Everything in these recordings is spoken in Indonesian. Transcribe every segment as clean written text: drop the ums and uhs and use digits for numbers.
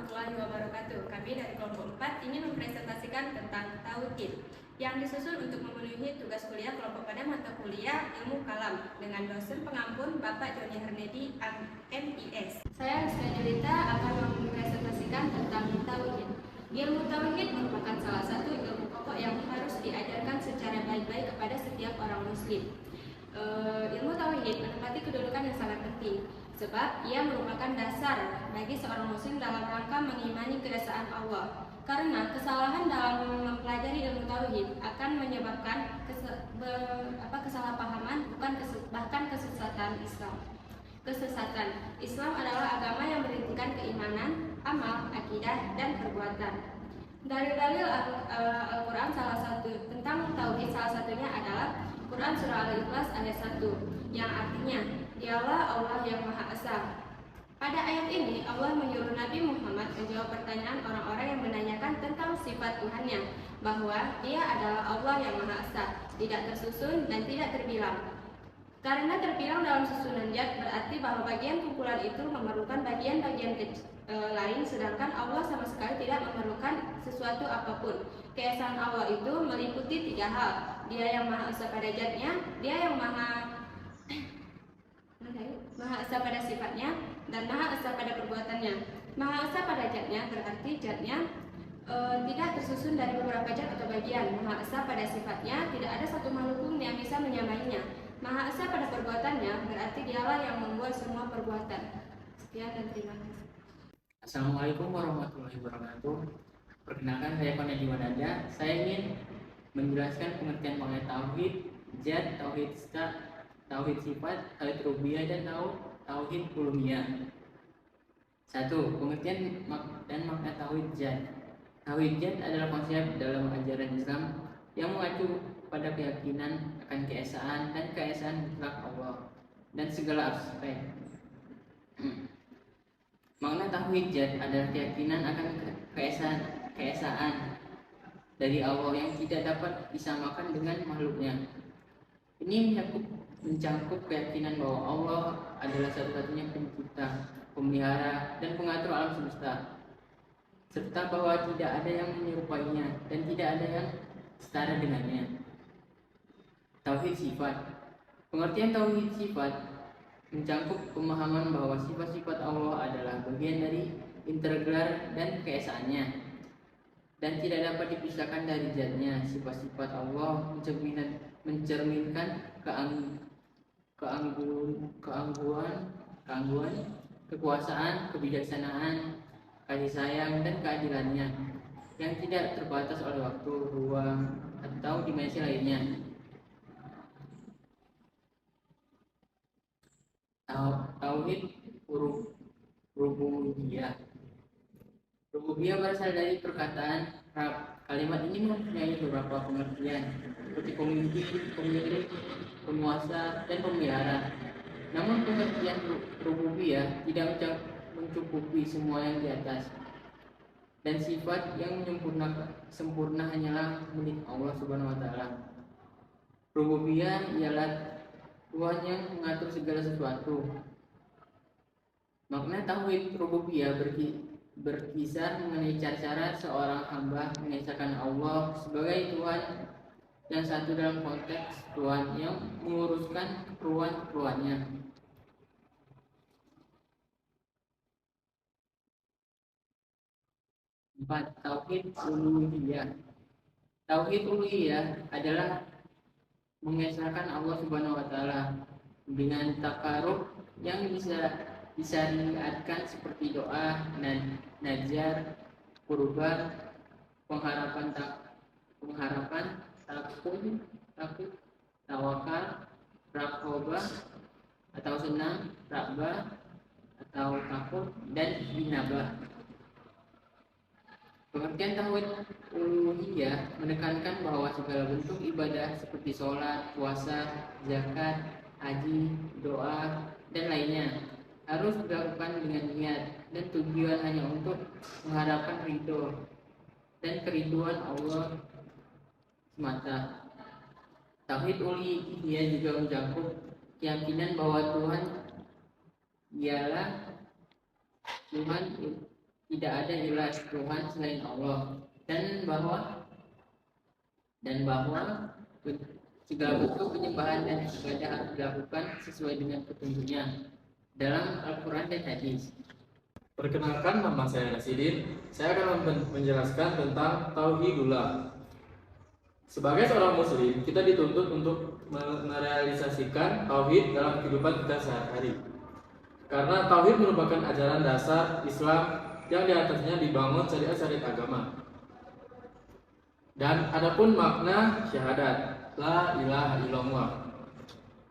warahmatullahi wabarakatuh. Kami dari kelompok 4 ingin mempresentasikan tentang tauhid yang disusun untuk memenuhi tugas kuliah kelompok pada mata kuliah Ilmu Kalam dengan dosen pengampun Bapak Joni Hernedi MIS. Saya Rizka Julita akan mempresentasikan tentang tauhid. Ilmu tauhid merupakan salah satu ilmu pokok yang harus diajarkan secara baik-baik kepada setiap orang muslim. Ilmu tauhid menempati kedudukan yang sangat penting sebab ia merupakan dasar bagi seorang muslim dalam rangka mengimani keesaan Allah. Karena kesalahan dalam mempelajari ilmu tauhid akan menyebabkan kesalahpahaman bahkan kesesatan Islam. Islam adalah agama yang berintikan keimanan, amal, akidah, dan perbuatan. Dalil-dalil Al-Quran tentang tauhid salah satunya adalah Quran Surah Al-Ikhlas ayat 1 yang artinya Dialah Allah yang Maha Esa. Pada ayat ini Allah menyuruh Nabi Muhammad menjawab pertanyaan orang-orang yang menanyakan tentang sifat Tuhannya, bahwa Dia adalah Allah yang Maha Esa, tidak tersusun dan tidak terbilang. Karena terbilang dalam susunan zat berarti bahwa bagian kumpulan itu memerlukan bagian-bagian lain, sedangkan Allah sama sekali tidak memerlukan sesuatu apapun. Keesaan Allah itu meliputi 3 hal. Dia yang Maha Esa pada zatnya, Dia yang Maha Esa pada sifatnya, dan Maha Esa pada perbuatannya. Maha Esa pada zatnya berarti zatnya tidak tersusun dari beberapa zat atau bagian. Maha Esa pada sifatnya, tidak ada satu makhluk pun yang bisa menyamainya. Maha Esa pada perbuatannya berarti Dialah yang membuat semua perbuatan. Sekian dan terima kasih. Assalamualaikum warahmatullahi wabarakatuh. Perkenalkan, saya Konedi Wanada. Saya ingin menjelaskan pengertian mengenai tauhid, zat, tauhid tauhid sifat, tauhid rububiyah, dan tauhid uluhiyah. 1. Pengertian dan makna tauhid zat. Tauhid zat adalah konsep dalam ajaran Islam yang mengacu pada keyakinan akan keesaan dan keesaan mutlak Allah dan segala aspek. Makna tauhid zat adalah keyakinan akan keesaan dari Allah yang tidak dapat disamakan dengan makhluknya. Ini mencangkup keyakinan bahwa Allah adalah satu-satunya pencipta, pemelihara, dan pengatur alam semesta, serta bahwa tidak ada yang menyerupainya dan tidak ada yang setara dengannya. Tauhid sifat. Pengertian tauhid sifat mencangkup pemahaman bahwa sifat-sifat Allah adalah bagian dari integral dan keesaannya dan tidak dapat dipisahkan dari zatnya. Sifat-sifat Allah mencerminkan keangguan, kekuasaan, kebijaksanaan, kasih sayang, dan keadilannya yang tidak terbatas oleh waktu, ruang, atau dimensi lainnya. Tauhid rububiyah. Rububiyah berasal dari perkataan Rab. Kalimat ini mempunyai beberapa pengertian seperti pemilik, penguasa, dan pemelihara. Namun pengertian rububiyah tidak mencukupi semua yang di atas. Dan sifat yang sempurna hanyalah milik Allah Subhanahu wa taala. Rububiyah ialah Tuhan yang mengatur segala sesuatu. Makna tauhid rububiyah berkisar mengenai cara seorang hamba mengesahkan Allah sebagai Tuhan yang satu dalam konteks Tuhan yang menguruskan keperluan-keperluannya. 4. Tauhid uluhiyah. Tauhid uluhiyah adalah mengesahkan Allah Subhanahu wa taala dengan takarub yang bisa disyariatkan seperti doa, nazar, kurban, pengharapan, takut, tawakal, raqabah atau senang, raghbah atau takut, dan inabah. Pengertian tauhid uluhiyah menekankan bahwa segala bentuk ibadah seperti sholat, puasa, zakat, haji, doa, dan lainnya harus dilakukan dengan niat dan tujuan hanya untuk mengharapkan ridho dan keriduan Allah semata. Tauhid uluhiyah juga mencakup keyakinan bahwa Tuhan ialah Tuhan tidak ada ilah Tuhan selain Allah, dan bahwa segala bentuk penyembahan dan ibadah harus dilakukan sesuai dengan petunjuknya dalam Al-Quran dan hadis. Perkenalkan, nama saya Nasidin. Saya akan menjelaskan tentang tauhidullah. Sebagai seorang muslim, kita dituntut untuk merealisasikan tauhid dalam kehidupan kita sehari-hari. Karena tauhid merupakan ajaran dasar Islam yang di atasnya dibangun syariat-syariat agama. Dan adapun makna syahadat, la ilaha illallah,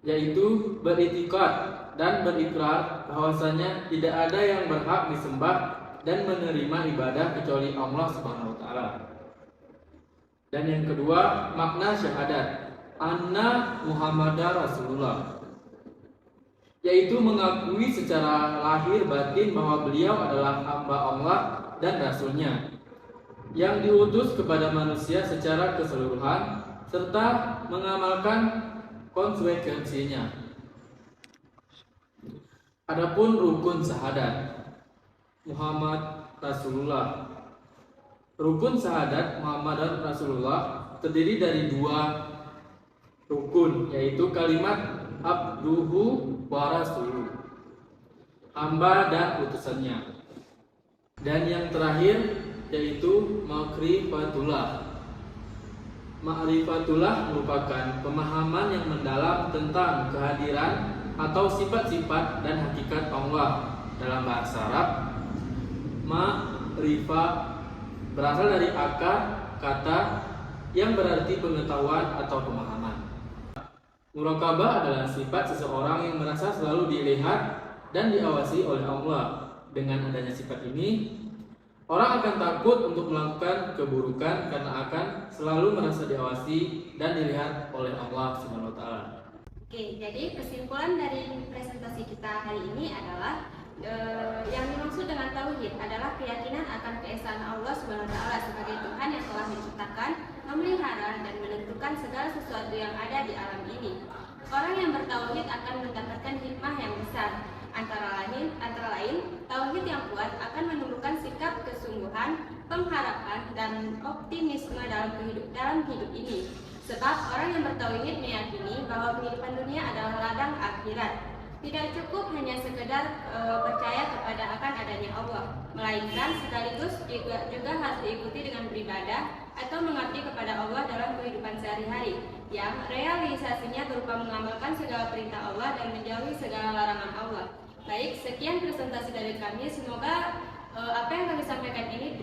yaitu beritikad dan berikrar bahwasanya tidak ada yang berhak disembah dan menerima ibadah kecuali Allah Subhanahu wa taala. Dan yang kedua, makna syahadat, anna Muhammadar Rasulullah, yaitu mengakui secara lahir batin bahwa beliau adalah hamba Allah dan Rasulnya yang diutus kepada manusia secara keseluruhan serta mengamalkan konsekuensinya. Adapun rukun syahadat Muhammad Rasulullah. Rukun syahadat Muhammad Rasulullah terdiri dari dua rukun, yaitu kalimat abduhu wa rasuluh, hamba dan utusannya. Dan yang terakhir yaitu ma'rifatullah. Ma'rifatullah merupakan pemahaman yang mendalam tentang kehadiran atau sifat-sifat dan hakikat Allah. Dalam bahasa Arab, ma'rifah berasal dari akar kata yang berarti pengetahuan atau pemahaman. Muraqabah adalah sifat seseorang yang merasa selalu dilihat dan diawasi oleh Allah. Dengan adanya sifat ini, orang akan takut untuk melakukan keburukan karena akan selalu merasa diawasi dan dilihat oleh Allah Subhanahu wa taala. Oke, jadi kesimpulan dari presentasi kita hari ini adalah yang dimaksud dengan tauhid adalah keyakinan akan keesaan Allah Subhanahu wa taala sebagai Tuhan yang telah menciptakan, memelihara dan menentukan segala sesuatu yang ada di alam ini. Orang yang bertauhid akan mendapatkan hikmah yang besar. Antara lain, tauhid yang kuat akan menumbuhkan sikap kesungguhan, pengharapan dan optimisme dalam hidup ini. Sebab orang yang bertauhid meyakini bahwa kehidupan dunia adalah ladang akhirat. Tidak cukup hanya sekedar percaya kepada akan adanya Allah, melainkan sekaligus juga harus diikuti dengan beribadah atau mengabdi kepada Allah dalam kehidupan sehari-hari, yang realisasinya berupa mengamalkan segala perintah Allah dan menjauhi segala larangan Allah. Baik, sekian presentasi dari kami. Semoga apa yang kami sampaikan ini